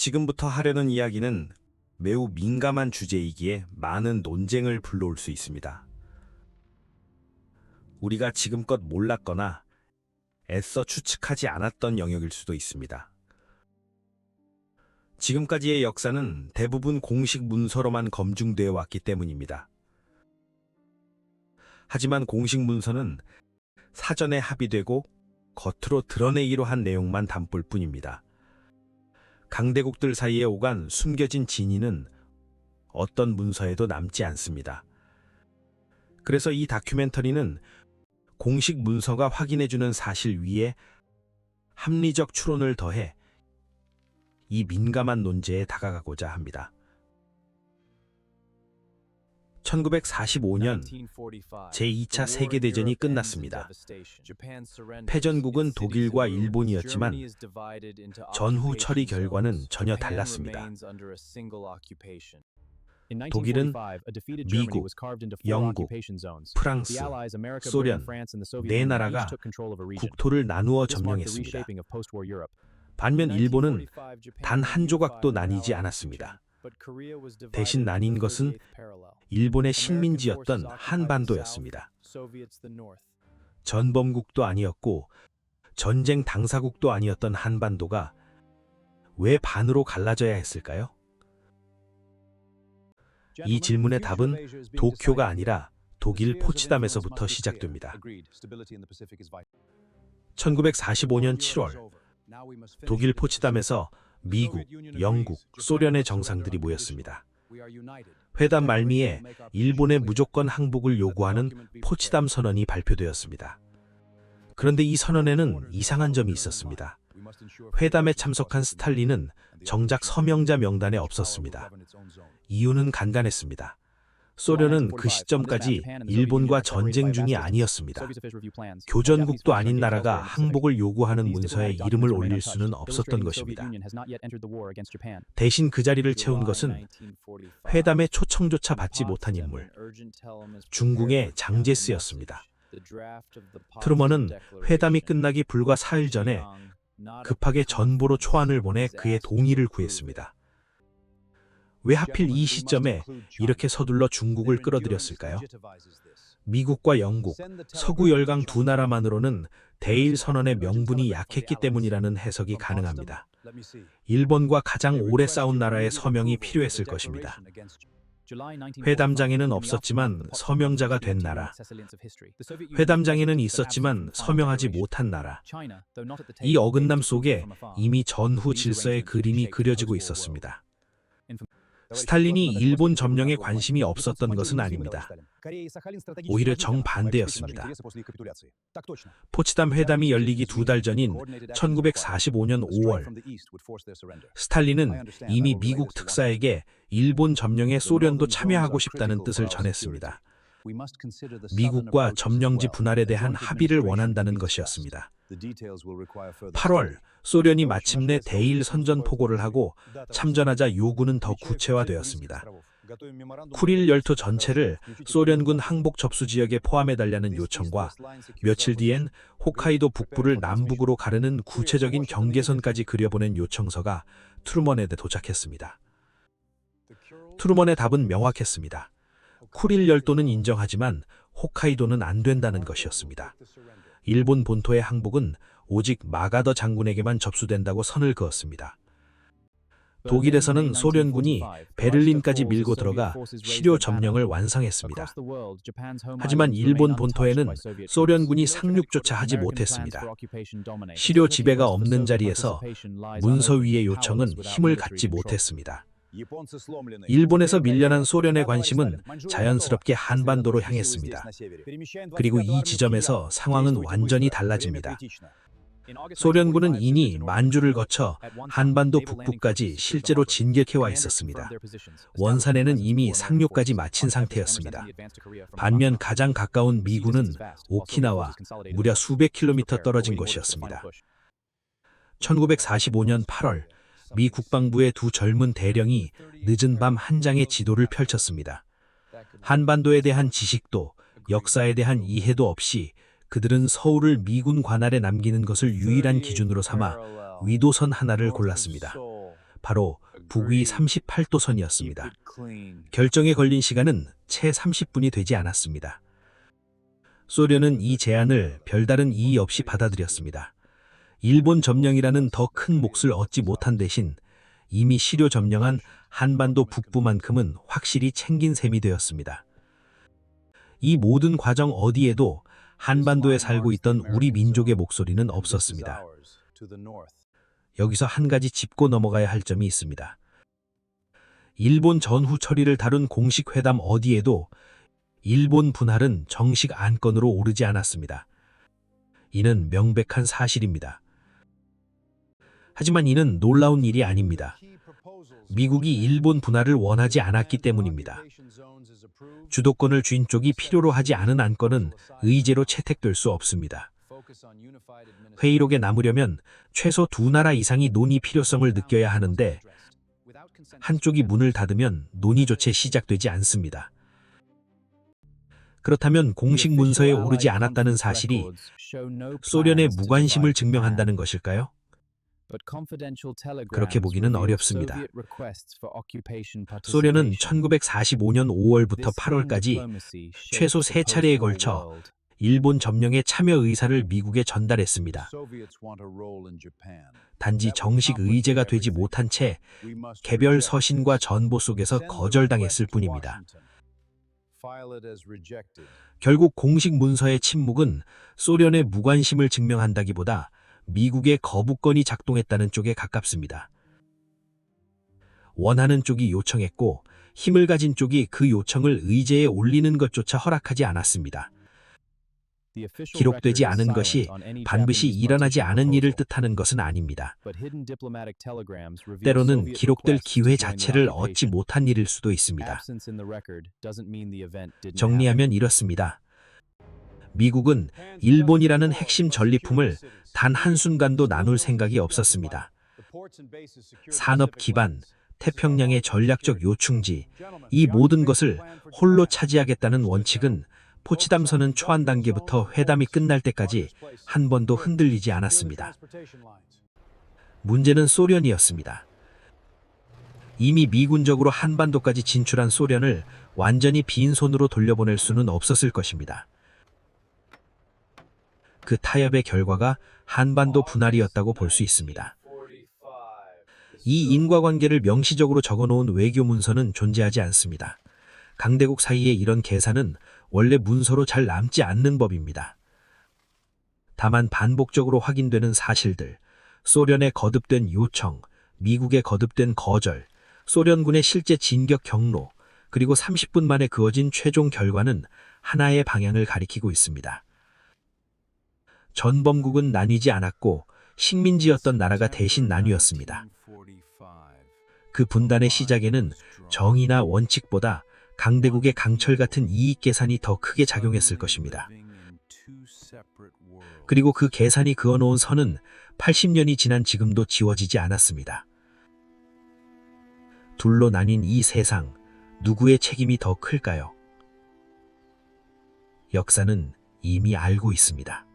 지금부터 하려는 이야기는 매우 민감한 주제이기에 많은 논쟁을 불러올 수 있습니다. 우리가 지금껏 몰랐거나 애써 추측하지 않았던 영역일 수도 있습니다. 지금까지의 역사는 대부분 공식 문서로만 검증되어 왔기 때문입니다. 하지만 공식 문서는 사전에 합의되고 겉으로 드러내기로 한 내용만 담볼 뿐입니다. 강대국들 사이에 오간 숨겨진 진위는 어떤 문서에도 남지 않습니다. 그래서 이 다큐멘터리는 공식 문서가 확인해주는 사실 위에 합리적 추론을 더해 이 민감한 논제에 다가가고자 합니다. 1945년 제2차 세계대전이 끝났습니다. 패전국은 독일과 일본이었지만 전후 처리 결과는 전혀 달랐습니다. 독일은 미국, 영국, 프랑스, 소련 네 나라가 국토를 나누어 점령했습니다. 반면 일본은 단 한 조각도 나뉘지 않았습니다. 대신 나뉜 것은 일본의 식민지였던 한반도였습니다. 전범국도 아니었고 전쟁 당사국도 아니었던 한반도가 왜 반으로 갈라져야 했을까요? 이 질문의 답은 도쿄가 아니라 독일 포츠담에서부터 시작됩니다. 1945년 7월 독일 포츠담에서 미국, 영국, 소련의 정상들이 모였습니다. 회담 말미에 일본의 무조건 항복을 요구하는 포츠담 선언이 발표되었습니다. 그런데 이 선언에는 이상한 점이 있었습니다. 회담에 참석한 스탈린은 정작 서명자 명단에 없었습니다. 이유는 간단했습니다. 소련은 그 시점까지 일본과 전쟁 중이 아니었습니다. 교전국도 아닌 나라가 항복을 요구하는 문서에 이름을 올릴 수는 없었던 것입니다. 대신 그 자리를 채운 것은 회담의 초청조차 받지 못한 인물, 중궁의 장제스였습니다. 트루먼은 회담이 끝나기 불과 4일 전에 급하게 전보로 초안을 보내 그의 동의를 구했습니다. 왜 하필 이 시점에 이렇게 서둘러 중국을 끌어들였을까요? 미국과 영국, 서구 열강 두 나라만으로는 대일 선언의 명분이 약했기 때문이라는 해석이 가능합니다. 일본과 가장 오래 싸운 나라의 서명이 필요했을 것입니다. 회담장에는 없었지만 서명자가 된 나라, 회담장에는 있었지만 서명하지 못한 나라, 이 어긋남 속에 이미 전후 질서의 그림이 그려지고 있었습니다. 스탈린이 일본 점령에 관심이 없었던 것은 아닙니다. 오히려 정반대였습니다. 포츠담 회담이 열리기 2달 전인 1945년 5월, 스탈린은 이미 미국 특사에게 일본 점령에 소련도 참여하고 싶다는 뜻을 전했습니다. 미국과 점령지 분할에 대한 합의를 원한다는 것이었습니다. 8월, 소련이 마침내 대일 선전포고를 하고 참전하자 요구는 더 구체화되었습니다. 쿠릴 열도 전체를 소련군 항복 접수 지역에 포함해달라는 요청과 며칠 뒤엔 홋카이도 북부를 남북으로 가르는 구체적인 경계선까지 그려보낸 요청서가 트루먼에 도착했습니다. 트루먼의 답은 명확했습니다. 쿠릴 열도는 인정하지만 홋카이도는 안 된다는 것이었습니다. 일본 본토의 항복은 오직 마가더 장군에게만 접수된다고 선을 그었습니다. 독일에서는 소련군이 베를린까지 밀고 들어가 시료 점령을 완성했습니다. 하지만 일본 본토에는 소련군이 상륙조차 하지 못했습니다. 시료 지배가 없는 자리에서 문서 위의 요청은 힘을 갖지 못했습니다. 일본에서 밀려난 소련의 관심은 자연스럽게 한반도로 향했습니다. 그리고 이 지점에서 상황은 완전히 달라집니다. 소련군은 이미 만주를 거쳐 한반도 북부까지 실제로 진격해와 있었습니다. 원산에는 이미 상륙까지 마친 상태였습니다. 반면 가장 가까운 미군은 오키나와 무려 수백 킬로미터 떨어진 곳이었습니다. 1945년 8월, 미 국방부의 두 젊은 대령이 늦은 밤 한 장의 지도를 펼쳤습니다. 한반도에 대한 지식도 역사에 대한 이해도 없이 그들은 서울을 미군 관할에 남기는 것을 유일한 기준으로 삼아 위도선 하나를 골랐습니다. 바로 북위 38도 선이었습니다. 결정에 걸린 시간은 채 30분이 되지 않았습니다. 소련은 이 제안을 별다른 이의 없이 받아들였습니다. 일본 점령이라는 더 큰 몫을 얻지 못한 대신 이미 시료 점령한 한반도 북부만큼은 확실히 챙긴 셈이 되었습니다. 이 모든 과정 어디에도 한반도에 살고 있던 우리 민족의 목소리는 없었습니다. 여기서 한 가지 짚고 넘어가야 할 점이 있습니다. 일본 전후 처리를 다룬 공식 회담 어디에도 일본 분할은 정식 안건으로 오르지 않았습니다. 이는 명백한 사실입니다. 하지만 이는 놀라운 일이 아닙니다. 미국이 일본 분할을 원하지 않았기 때문입니다. 주도권을 쥔 쪽이 필요로 하지 않은 안건은 의제로 채택될 수 없습니다. 회의록에 남으려면 최소 두 나라 이상이 논의 필요성을 느껴야 하는데 한쪽이 문을 닫으면 논의조차 시작되지 않습니다. 그렇다면 공식 문서에 오르지 않았다는 사실이 소련의 무관심을 증명한다는 것일까요? 그렇게 보기는 어렵습니다. 소련은 1945년 5월부터 8월까지 최소 3차례에 걸쳐 일본 점령에 참여 의사를 미국에 전달했습니다. 단지 정식 의제가 되지 못한 채 개별 서신과 전보 속에서 거절당했을 뿐입니다. 결국 공식 문서의 침묵은 소련의 무관심을 증명한다기보다 미국의 거부권이 작동했다는 쪽에 가깝습니다. 원하는 쪽이 요청했고 힘을 가진 쪽이 그 요청을 의제에 올리는 것조차 허락하지 않았습니다. 기록되지 않은 것이 반드시 일어나지 않은 일을 뜻하는 것은 아닙니다. 때로는 기록될 기회 자체를 얻지 못한 일일 수도 있습니다. 정리하면 이렇습니다. 미국은 일본이라는 핵심 전리품을 단 한순간도 나눌 생각이 없었습니다. 산업 기반, 태평양의 전략적 요충지, 이 모든 것을 홀로 차지하겠다는 원칙은 포츠담 선언 초안 단계부터 회담이 끝날 때까지 한 번도 흔들리지 않았습니다. 문제는 소련이었습니다. 이미 미군적으로 한반도까지 진출한 소련을 완전히 빈손으로 돌려보낼 수는 없었을 것입니다. 그 타협의 결과가 한반도 분할이었다고 볼 수 있습니다. 이 인과관계를 명시적으로 적어놓은 외교 문서는 존재하지 않습니다. 강대국 사이의 이런 계산은 원래 문서로 잘 남지 않는 법입니다. 다만 반복적으로 확인되는 사실들, 소련의 거듭된 요청, 미국의 거듭된 거절, 소련군의 실제 진격 경로, 그리고 30분 만에 그어진 최종 결과는 하나의 방향을 가리키고 있습니다. 전범국은 나뉘지 않았고 식민지였던 나라가 대신 나뉘었습니다. 그 분단의 시작에는 정의나 원칙보다 강대국의 강철 같은 이익 계산이 더 크게 작용했을 것입니다. 그리고 그 계산이 그어놓은 선은 80년이 지난 지금도 지워지지 않았습니다. 둘로 나뉜 이 세상, 누구의 책임이 더 클까요? 역사는 이미 알고 있습니다.